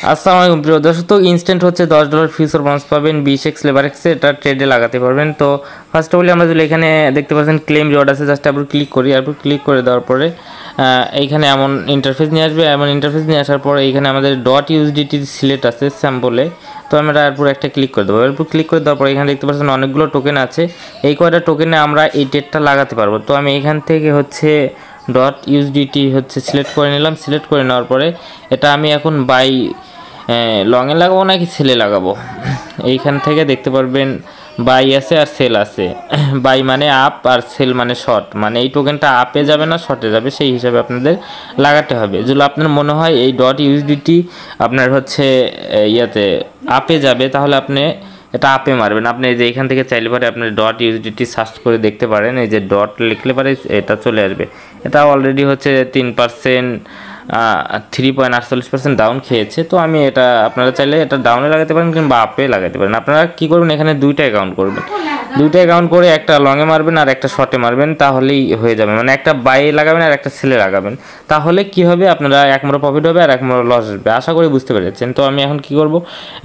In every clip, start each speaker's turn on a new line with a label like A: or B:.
A: আসসালামু আলাইকুম প্রিয় দর্শক। তো ইনস্ট্যান্ট হচ্ছে $10 ফিউচার বোনাস পাবেন 20x লেভারেক্সে, এটা ট্রেডে লাগাতে পারবেন। তো ফার্স্ট অফ অল আমরা যদি এখানে দেখতে পাচ্ছেন ক্লেম রিওয়ার্ড আছে, জাস্ট আপনি ক্লিক করি। এরপর ক্লিক করে দেওয়ার পরে এইখানে এমন ইন্টারফেস নিয়ে আসবে। এমন ইন্টারফেস নিয়ে আসার পরে এইখানে আমাদের .USDT সিলেক্ট আছে স্যাম্পলে, তো আমরা এরপর একটা ক্লিক করে দেবো। এরপর ক্লিক করে দেওয়ার পরে এখানে দেখতে পাচ্ছেন অনেকগুলো টোকেন আছে। এই কয়টা টোকেনে আমরা এই ট্রেডটা লাগাতে পারবো। তো আমি এখান থেকে হচ্ছে .USDT হচ্ছে সিলেক্ট করে নিলাম। সিলেক্ট করে নেওয়ার পরে এটা আমি এখন বাই লংয়ে লাগাবো নাকি সেলে লাগাবো, এইখান থেকে দেখতে পারবেন বাই আছে আর সেল আছে। বাই মানে আপ আর সেল মানে শর্ট, মানে এই টোকেনটা আপে যাবে না শর্টে যাবে, সেই হিসাবে আপনাদের লাগাতে হবে। যদি আপনার মনে হয় এই .USDT আপনার হচ্ছে ইয়াতে আপে যাবে, তাহলে আপনি এটা আপে মারবেন। আপনি এই যে এখান থেকে চাইলে পারে আপনি .USDT সার্চ করে দেখতে পারেন। এই যে ডট লিখলে পারে এটা চলে আসবে। এটা অলরেডি হচ্ছে 3% 3.48% ডাউন খেয়েছে। তো আমি এটা আপনারা চাইলে এটা ডাউনে লাগাতে পারেন কিংবা আপে লাগাতে পারেন। আপনারা কী করবেন, এখানে দুইটা অ্যাকাউন্ট করবেন। দুইটা অ্যাকাউন্ট করে একটা লংয়ে মারবেন আর একটা শর্টে মারবেন, তাহলেই হয়ে যাবে। মানে একটা বাইয়ে লাগাবেন আর একটা সেলে লাগাবেন, তাহলে কি হবে, আপনারা এক মোড় প্রফিট হবে আর এক মোড় লস আসবে। আশা করি বুঝতে পেরেছেন। তো আমি এখন কি করব,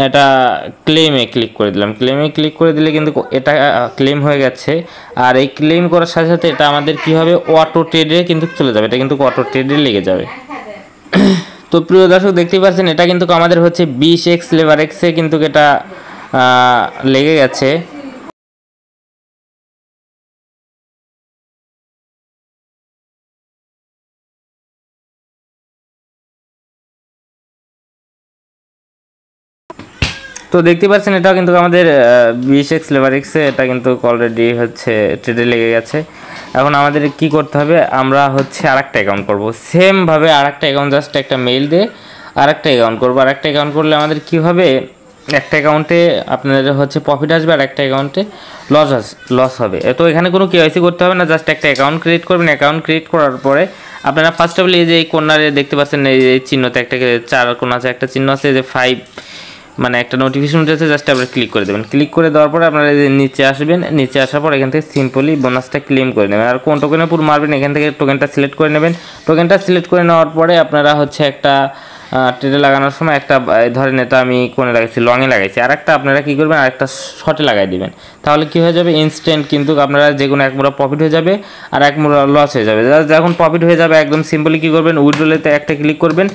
A: এটা ক্লেমে ক্লিক করে দিলাম। ক্লেমে ক্লিক করে দিলে কিন্তু এটা ক্লেম হয়ে গেছে। আর এই ক্লেম করার সাথে সাথে এটা আমাদের কি হবে, অটো ট্রেডে কিন্তু চলে যাবে। এটা কিন্তু অটো ট্রেডে লেগে যাবে। তো প্রিয় দর্শক দেখতেই পাচ্ছেন এটা কিন্তু আমাদের হচ্ছে 20x লেভারেক্সে কিন্তু এটা লেগে গেছে। তো দেখতে পাচ্ছেন এটা কিন্তু আমাদের 20x লেভারেক্সে এটা কিন্তু অলরেডি হচ্ছে ট্রেডে লেগে গেছে। এখন আমাদের কি করতে হবে, আমরা হচ্ছে আরেকটা অ্যাকাউন্ট করব। সেমভাবে আরেকটা অ্যাকাউন্ট জাস্ট একটা মেইল দিয়ে আরেকটা অ্যাকাউন্ট করবো। আরেকটা অ্যাকাউন্ট করলে আমাদের কি হবে, একটা অ্যাকাউন্টে আপনাদের হচ্ছে প্রফিট আসবে আর একটা অ্যাকাউন্টে লস হবে। তো এখানে কোনো কেওয়াইসি করতে হবে না, জাস্ট একটা অ্যাকাউন্ট ক্রিয়েট করবেন। অ্যাকাউন্ট ক্রিয়েট করার পরে আপনারা ফার্স্ট অফ অল এই যে এই কর্নারে দেখতে পাচ্ছেন এই চিহ্নতে একটা 4 কোণ আছে, একটা চিহ্ন আছে যে 5 মানে একটা নোটিফিকেশন উঠেছে, জাস্ট আপনি ক্লিক করে দেবেন। ক্লিক করে দেওয়ার পরে আপনারা নিচে আসবেন। নিচে আসার পর এখান থেকে সিম্পলি বোনাসটা ক্লেম করে নেবেন। আর কোন টোকেনের উপর মারবেন এখান থেকে টোকেনটা সিলেক্ট করে নেবেন। টোকেনটা সিলেক্ট করে নেওয়ার পরে আপনারা হচ্ছে একটা ট্রেডে লাগানোর সময় একটা ধরেন এটা আমি কোণে লাগাইছি, লংয়ে লাগাইছি, আর একটা আপনারা কী করবেন আরেকটা শর্টে লাগাই দিবেন। তাহলে কী হয়ে যাবে, ইনস্ট্যান্ট কিন্তু আপনারা যে কোনো এক মোড়া প্রফিট হয়ে যাবে আর এক মোড়া লস হয়ে যাবে। যখন প্রফিট হয়ে যাবে একদম সিম্পলি কী করবেন, উইথড্রলেতে একটা ক্লিক করবেন।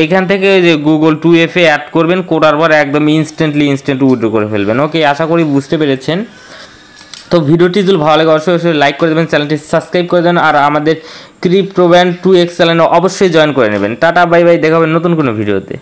A: এইখান থেকে যে Google 2FA অ্যাড করবেন, করার পর একদম ইনস্ট্যান্ট উইথড্র করে ফেলবেন। ওকে, আশা করি বুঝতে পেরেছেন। তো ভিডিওটি যদি ভালো লাগে অবশ্যই লাইক করে দেবেন, চ্যানেলটি সাবস্ক্রাইব করে দেবেন, আর আমাদের ক্রিপ্টো ব্যান্ড 2x চ্যানেলে অবশ্যই জয়েন করে নেবেন। টাটা বাই বাই, দেখা হবে নতুন কোনো ভিডিওতে।